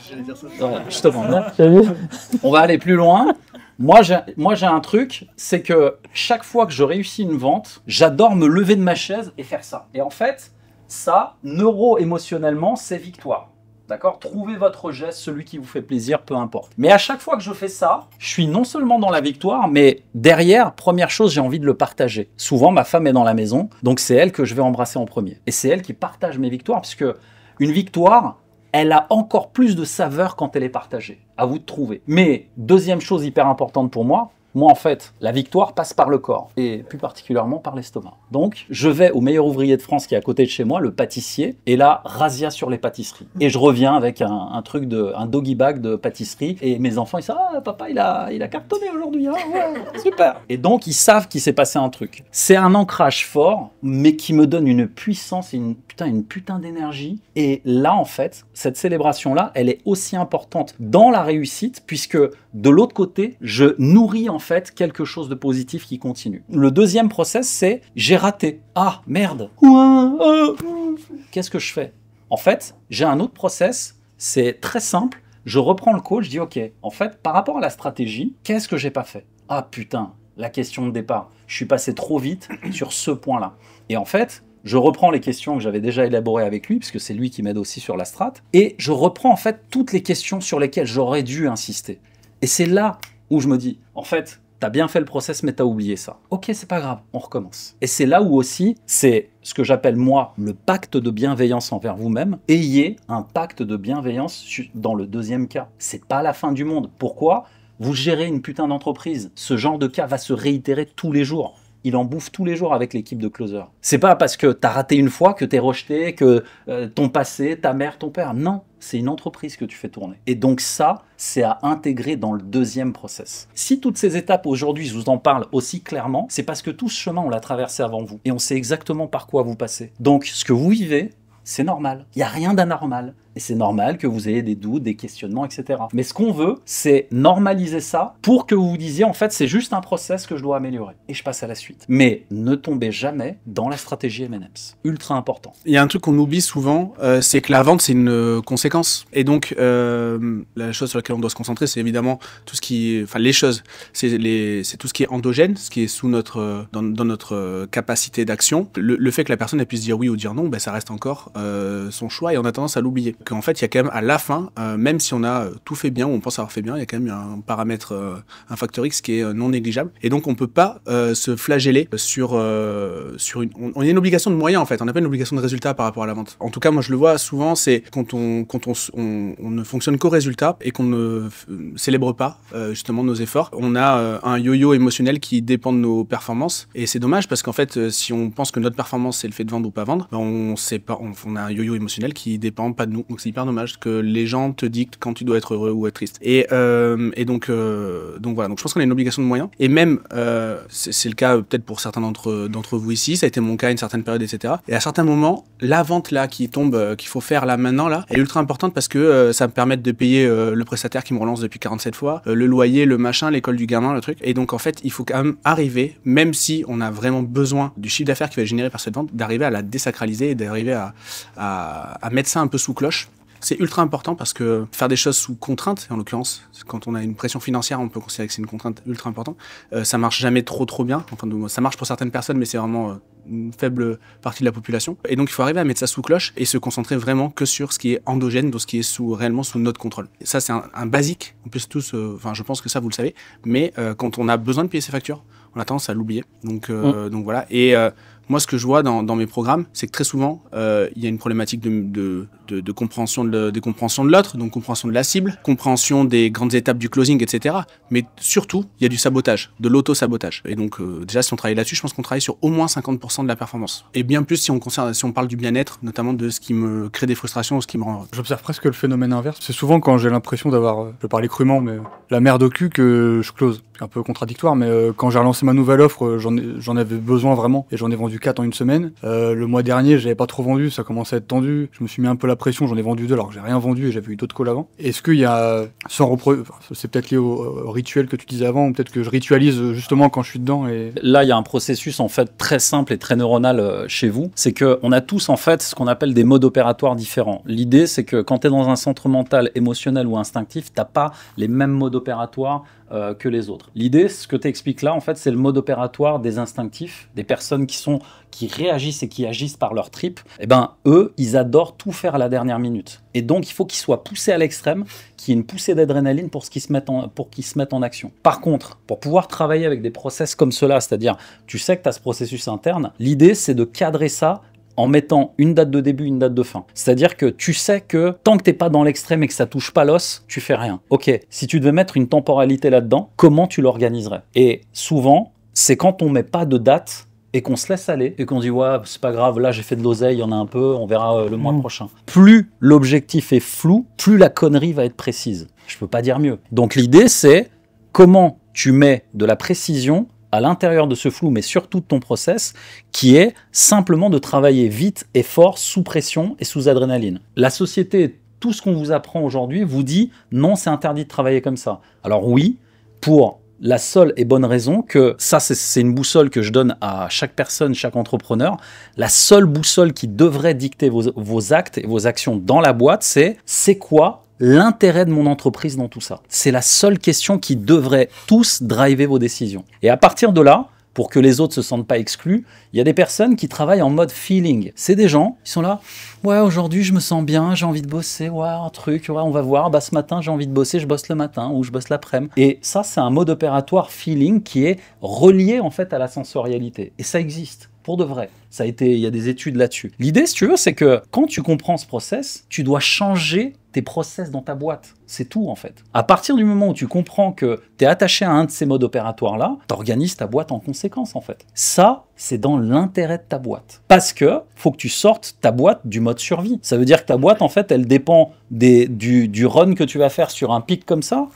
Ouais, justement, on va aller plus loin. Moi, j'ai un truc, c'est que chaque fois que je réussis une vente, j'adore me lever de ma chaise et faire ça. Et en fait, ça, neuro-émotionnellement, c'est victoire. D'accord? Trouvez votre geste, celui qui vous fait plaisir, peu importe. Mais à chaque fois que je fais ça, je suis non seulement dans la victoire, mais derrière, première chose, j'ai envie de le partager. Souvent, ma femme est dans la maison, donc c'est elle que je vais embrasser en premier. Et c'est elle qui partage mes victoires, puisque une victoire, elle a encore plus de saveur quand elle est partagée. À vous de trouver. Mais deuxième chose hyper importante pour moi, en fait, la victoire passe par le corps, et plus particulièrement par l'estomac. Donc, je vais au meilleur ouvrier de France qui est à côté de chez moi, le pâtissier, et là, razzia sur les pâtisseries. Et je reviens avec un doggy bag de pâtisserie, et mes enfants, ils disent « Ah, papa, il a cartonné aujourd'hui, hein, ouais, super !» Et donc, ils savent qu'il s'est passé un truc. C'est un ancrage fort, mais qui me donne une puissance et une putain d'énergie. Et là, en fait, cette célébration-là, elle est aussi importante dans la réussite, puisque de l'autre côté, je nourris en fait quelque chose de positif qui continue. Le deuxième process, c'est j'ai raté. Ah, merde. Qu'est-ce que je fais? En fait, j'ai un autre process, c'est très simple. Je reprends le call, je dis ok, en fait, par rapport à la stratégie, qu'est-ce que j'ai pas fait? Ah putain, la question de départ. Je suis passé trop vite sur ce point-là. Et en fait, je reprends les questions que j'avais déjà élaborées avec lui, puisque c'est lui qui m'aide aussi sur la strat, et je reprends en fait toutes les questions sur lesquelles j'aurais dû insister. Et c'est là où je me dis, en fait, t'as bien fait le process, mais t'as oublié ça. Ok, c'est pas grave, on recommence. Et c'est là où aussi, c'est ce que j'appelle moi le pacte de bienveillance envers vous-même. Ayez un pacte de bienveillance dans le deuxième cas. C'est pas la fin du monde. Pourquoi? Vous gérez une putain d'entreprise. Ce genre de cas va se réitérer tous les jours. Il en bouffe tous les jours avec l'équipe de closer. C'est pas parce que t'as raté une fois que t'es rejeté, que ton passé, ta mère, ton père. Non, c'est une entreprise que tu fais tourner. Et donc ça, c'est à intégrer dans le deuxième process. Si toutes ces étapes aujourd'hui, je vous en parle aussi clairement, c'est parce que tout ce chemin, on l'a traversé avant vous. Et on sait exactement par quoi vous passez. Donc ce que vous vivez, c'est normal. Il n'y a rien d'anormal. Et c'est normal que vous ayez des doutes, des questionnements, etc. Mais ce qu'on veut, c'est normaliser ça pour que vous vous disiez, en fait, c'est juste un process que je dois améliorer. Et je passe à la suite. Mais ne tombez jamais dans la stratégie M&M's. Ultra important. Il y a un truc qu'on oublie souvent, c'est que la vente, c'est une conséquence. Et donc, la chose sur laquelle on doit se concentrer, c'est évidemment tout ce qui... Enfin, les choses, c'est tout ce qui est endogène, ce qui est sous dans notre capacité d'action. Le fait que la personne elle puisse dire oui ou dire non, ben, ça reste encore son choix et on a tendance à l'oublier. Qu'en fait, il y a quand même à la fin, même si on a tout fait bien ou on pense avoir fait bien, il y a quand même un paramètre, un facteur X qui est non négligeable. Et donc, on peut pas se flageller sur une... On a une obligation de moyens, en fait. On n'a pas une obligation de résultat par rapport à la vente. En tout cas, moi, je le vois souvent, c'est quand on ne fonctionne qu'au résultat et qu'on ne célèbre pas, justement, nos efforts. On a un yo-yo émotionnel qui dépend de nos performances. Et c'est dommage parce qu'en fait, si on pense que notre performance, c'est le fait de vendre ou pas vendre, ben on a un yo-yo émotionnel qui dépend pas de nous. donc c'est hyper dommage que les gens te dictent quand tu dois être heureux ou être triste. Et donc voilà, donc je pense qu'on a une obligation de moyens, et même, c'est le cas peut-être pour certains d'entre vous ici, ça a été mon cas à une certaine période, etc. Et à certains moments, la vente là qui tombe, qu'il faut faire là maintenant, là, elle est ultra importante parce que ça me permet de payer le prestataire qui me relance depuis 47 fois, le loyer, le machin, l'école du gamin, le truc. Et donc en fait, il faut quand même arriver, même si on a vraiment besoin du chiffre d'affaires qui va être généré par cette vente, d'arriver à la désacraliser et d'arriver à mettre ça un peu sous cloche. C'est ultra important parce que faire des choses sous contrainte, en l'occurrence, quand on a une pression financière, on peut considérer que c'est une contrainte ultra importante. Ça marche jamais trop bien. Enfin, ça marche pour certaines personnes, mais c'est vraiment une faible partie de la population. Et donc, il faut arriver à mettre ça sous cloche et se concentrer vraiment que sur ce qui est endogène, donc ce qui est réellement sous notre contrôle. Et ça, c'est un basique. On peut tous, enfin, je pense que ça, vous le savez. Mais quand on a besoin de payer ses factures, on a tendance à l'oublier. Donc voilà. Et moi, ce que je vois dans mes programmes, c'est que très souvent, il y a une problématique de compréhension des compréhensions de l'autre, donc compréhension de la cible, compréhension des grandes étapes du closing, etc. Mais surtout, il y a du sabotage, de l'auto-sabotage. Et donc, déjà, si on travaille là-dessus, je pense qu'on travaille sur au moins 50% de la performance. Et bien plus si on parle du bien-être, notamment de ce qui me crée des frustrations ou ce qui me rend heureux. J'observe presque le phénomène inverse. C'est souvent quand j'ai l'impression d'avoir, je vais parler crûment, mais la merde au cul que je close. C'est un peu contradictoire, mais quand j'ai relancé ma nouvelle offre, j'en avais besoin vraiment, et j'en ai vendu 4 en une semaine. Le mois dernier, j'avais pas trop vendu, ça commençait à être tendu. Je me suis mis un peu la pression, j'en ai vendu 2 alors que j'ai rien vendu et j'avais eu d'autres calls avant. Est-ce qu'il y a, c'est peut-être lié au rituel que tu disais avant, ou peut-être que je ritualise justement quand je suis dedans et... Là, il y a un processus en fait très simple et très neuronal chez vous. C'est qu'on a tous en fait ce qu'on appelle des modes opératoires différents. L'idée, c'est que quand tu es dans un centre mental, émotionnel ou instinctif, t'as pas les mêmes modes opératoires que les autres. L'idée, ce que tu expliques là, en fait, c'est le mode opératoire des instinctifs, des personnes qui réagissent et qui agissent par leur tripes. Eh ben, eux, ils adorent tout faire à la dernière minute. Et donc, il faut qu'ils soient poussés à l'extrême, qu'il y ait une poussée d'adrénaline pour qu'ils se mettent en action. Par contre, pour pouvoir travailler avec des process comme cela, c'est-à-dire, tu sais que tu as ce processus interne, l'idée, c'est de cadrer ça en mettant une date de début, une date de fin. C'est-à-dire que tu sais que tant que t'es pas dans l'extrême et que ça touche pas l'os, tu fais rien. Ok, si tu devais mettre une temporalité là-dedans, comment tu l'organiserais? Et souvent, c'est quand on met pas de date et qu'on se laisse aller et qu'on dit ouais, c'est pas grave, là j'ai fait de l'oseille, il y en a un peu, on verra le mois prochain. Plus l'objectif est flou, plus la connerie va être précise. Je peux pas dire mieux. Donc l'idée, c'est comment tu mets de la précision à l'intérieur de ce flou, mais surtout de ton process, qui est simplement de travailler vite et fort, sous pression et sous adrénaline. La société, tout ce qu'on vous apprend aujourd'hui, vous dit non, c'est interdit de travailler comme ça. Alors oui, pour la seule et bonne raison que, ça c'est une boussole que je donne à chaque personne, chaque entrepreneur, la seule boussole qui devrait dicter vos actes et vos actions dans la boîte, c'est quoi l'intérêt de mon entreprise dans tout ça? C'est la seule question qui devrait tous driver vos décisions. Et à partir de là, pour que les autres se sentent pas exclus, il y a des personnes qui travaillent en mode feeling. C'est des gens qui sont là, ouais, aujourd'hui je me sens bien, j'ai envie de bosser, ouais, un truc, ouais, on va voir, bah ce matin j'ai envie de bosser, je bosse le matin ou je bosse l'après-midi. Et ça, c'est un mode opératoire feeling qui est relié en fait à la sensorialité. Et ça existe. Pour de vrai. Il y a des études là-dessus. L'idée, si tu veux, c'est que quand tu comprends ce process, tu dois changer tes process dans ta boîte. C'est tout, en fait. À partir du moment où tu comprends que tu es attaché à un de ces modes opératoires-là, tu organises ta boîte en conséquence, en fait. Ça, c'est dans l'intérêt de ta boîte. Parce que faut que tu sortes ta boîte du mode survie. Ça veut dire que ta boîte, en fait, elle dépend du run que tu vas faire sur un pic comme ça.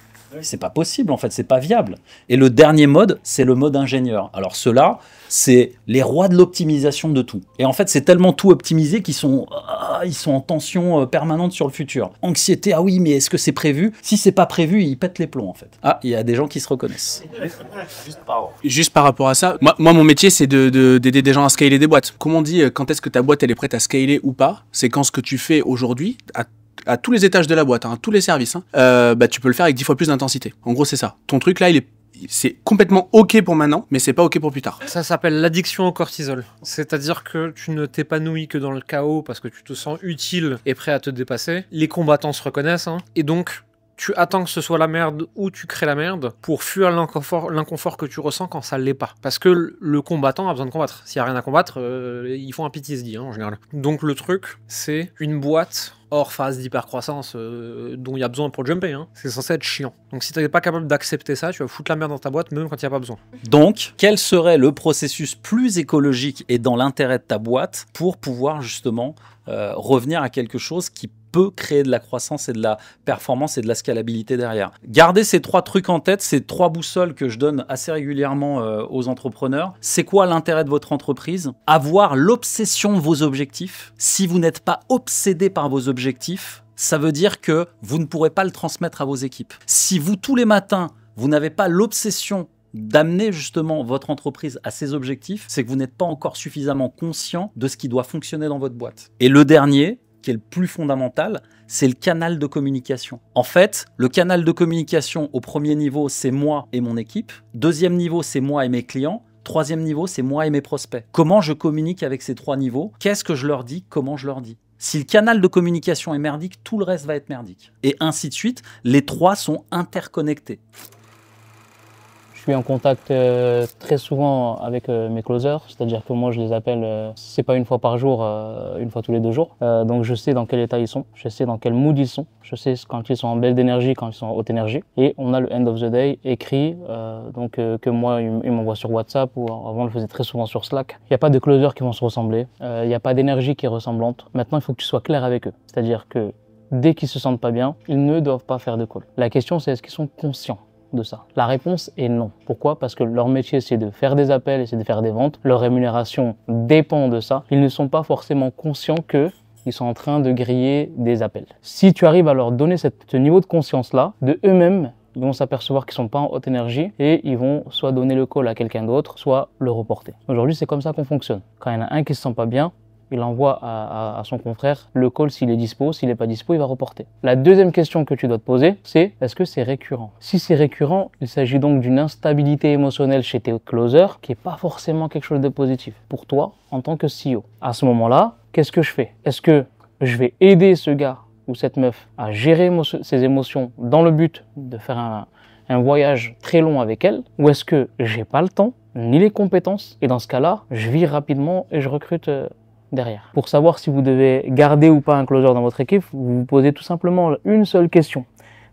C'est pas possible, en fait, c'est pas viable. Et le dernier mode, c'est le mode ingénieur. Alors ceux-là, c'est les rois de l'optimisation de tout. Et en fait, c'est tellement tout optimisé qu'ils sont en tension permanente sur le futur. Anxiété, ah oui, mais est-ce que c'est prévu? Si c'est pas prévu, ils pètent les plombs, en fait. Ah, il y a des gens qui se reconnaissent. Juste par rapport à ça, moi mon métier, c'est d'aider des gens à scaler des boîtes. Comme on dit, quand est-ce que ta boîte elle est prête à scaler ou pas? C'est quand ce que tu fais aujourd'hui, à tous les étages de la boîte, tous les services, bah, tu peux le faire avec 10 fois plus d'intensité. En gros, c'est ça. Ton truc là, c'est complètement OK pour maintenant, mais c'est pas OK pour plus tard. Ça s'appelle l'addiction au cortisol. C'est-à-dire que tu ne t'épanouis que dans le chaos parce que tu te sens utile et prêt à te dépasser. Les combattants se reconnaissent, et donc tu attends que ce soit la merde ou tu crées la merde pour fuir l'inconfort que tu ressens quand ça l'est pas. Parce que le combattant a besoin de combattre. S'il y a rien à combattre, ils font un PTSD en général. Donc le truc, c'est une boîte hors phase d'hypercroissance dont il y a besoin pour jumper. C'est censé être chiant. Donc si tu n'es pas capable d'accepter ça, tu vas foutre la merde dans ta boîte même quand il n'y a pas besoin. Donc, quel serait le processus plus écologique et dans l'intérêt de ta boîte pour pouvoir justement revenir à quelque chose qui peut créer de la croissance et de la performance et de la scalabilité derrière. Gardez ces 3 trucs en tête, ces 3 boussoles que je donne assez régulièrement aux entrepreneurs. C'est quoi l'intérêt de votre entreprise? Avoir l'obsession de vos objectifs. Si vous n'êtes pas obsédé par vos objectifs, ça veut dire que vous ne pourrez pas le transmettre à vos équipes. Si vous, tous les matins, vous n'avez pas l'obsession d'amener justement votre entreprise à ses objectifs, c'est que vous n'êtes pas encore suffisamment conscient de ce qui doit fonctionner dans votre boîte. Et le dernier, qui est le plus fondamental, c'est le canal de communication. En fait, le canal de communication au premier niveau, c'est moi et mon équipe. Deuxième niveau, c'est moi et mes clients. Troisième niveau, c'est moi et mes prospects. Comment je communique avec ces 3 niveaux? Qu'est-ce que je leur dis? Comment je leur dis? Si le canal de communication est merdique, tout le reste va être merdique. Et ainsi de suite, les 3 sont interconnectés. Je suis en contact très souvent avec mes closers, c'est-à-dire que moi je les appelle, c'est pas une fois par jour, une fois tous les 2 jours. Donc je sais dans quel état ils sont, je sais dans quel mood ils sont, je sais quand ils sont en baisse d'énergie, quand ils sont en haute énergie. Et on a le end of the day écrit, que moi ils m'envoient sur WhatsApp ou avant on le faisait très souvent sur Slack. Il n'y a pas de closers qui vont se ressembler, il n'y a pas d'énergie qui est ressemblante. Maintenant il faut que tu sois clair avec eux, c'est-à-dire que dès qu'ils se sentent pas bien, ils ne doivent pas faire de call. La question c'est est-ce qu'ils sont conscients de ça? La réponse est non. Pourquoi? Parce que leur métier c'est de faire des appels et c'est de faire des ventes. Leur rémunération dépend de ça. Ils ne sont pas forcément conscients qu'ils sont en train de griller des appels. Si tu arrives à leur donner ce niveau de conscience-là, de eux-mêmes, ils vont s'apercevoir qu'ils sont pas en haute énergie et ils vont soit donner le call à quelqu'un d'autre, soit le reporter. Aujourd'hui, c'est comme ça qu'on fonctionne. Quand il y en a un qui se sent pas bien, il envoie à son confrère le call s'il est dispo. S'il n'est pas dispo, il va reporter. La deuxième question que tu dois te poser, c'est est-ce que c'est récurrent? Si c'est récurrent, il s'agit donc d'une instabilité émotionnelle chez tes closers qui n'est pas forcément quelque chose de positif pour toi en tant que CEO. À ce moment-là, qu'est-ce que je fais? Est-ce que je vais aider ce gars ou cette meuf à gérer ses émotions dans le but de faire un voyage très long avec elle? Ou est-ce que j'ai pas le temps, ni les compétences, et dans ce cas-là, je vire rapidement et je recrute derrière. Pour savoir si vous devez garder ou pas un closer dans votre équipe, vous vous posez tout simplement une seule question.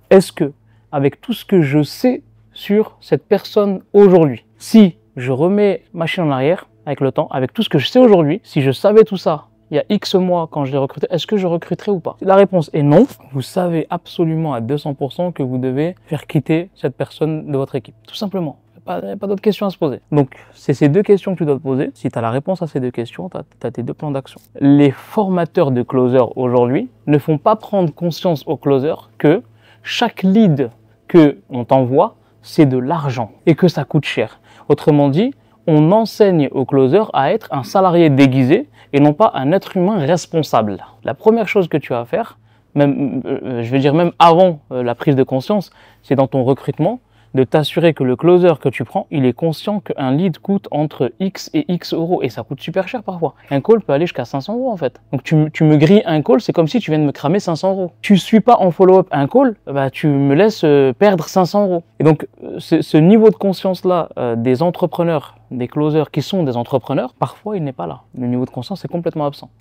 Est-ce que, avec tout ce que je sais sur cette personne aujourd'hui, si je remets machine en arrière avec le temps, avec tout ce que je sais aujourd'hui, si je savais tout ça il y a X mois quand je l'ai recruté, est-ce que je recruterai ou pas? La réponse est non. Vous savez absolument à 200% que vous devez faire quitter cette personne de votre équipe. Tout simplement. Il n'y a pas d'autres questions à se poser. Donc, c'est ces 2 questions que tu dois te poser. Si tu as la réponse à ces 2 questions, tu as tes 2 plans d'action. Les formateurs de closers aujourd'hui ne font pas prendre conscience aux closers que chaque lead qu'on t'envoie, c'est de l'argent et que ça coûte cher. Autrement dit, on enseigne aux closers à être un salarié déguisé et non pas un être humain responsable. La première chose que tu as à faire, même, je veux dire même avant la prise de conscience, c'est dans ton recrutement, de t'assurer que le closer que tu prends, il est conscient qu'un lead coûte entre X et X euros. Et ça coûte super cher parfois. Un call peut aller jusqu'à 500 euros en fait. Donc tu me grilles un call, c'est comme si tu viens de me cramer 500 euros. Tu suis pas en follow-up un call, bah, tu me laisses perdre 500 euros. Et donc ce niveau de conscience-là des entrepreneurs, des closers qui sont des entrepreneurs, parfois il n'est pas là. Le niveau de conscience est complètement absent.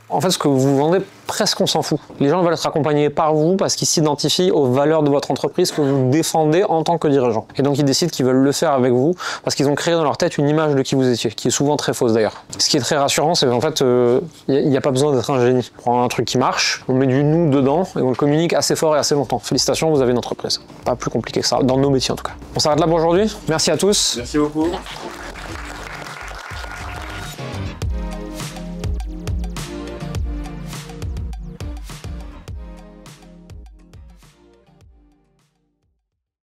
En fait, ce que vous vendez, presque on s'en fout. Les gens veulent être accompagnés par vous parce qu'ils s'identifient aux valeurs de votre entreprise que vous défendez en tant que dirigeant. Et donc, ils décident qu'ils veulent le faire avec vous parce qu'ils ont créé dans leur tête une image de qui vous étiez, qui est souvent très fausse d'ailleurs. Ce qui est très rassurant, c'est qu'en fait, il n'y a pas besoin d'être un génie. On prend un truc qui marche, on met du nous dedans et on le communique assez fort et assez longtemps. Félicitations, vous avez une entreprise. Pas plus compliqué que ça, dans nos métiers en tout cas. On s'arrête là pour aujourd'hui. Merci à tous. Merci beaucoup.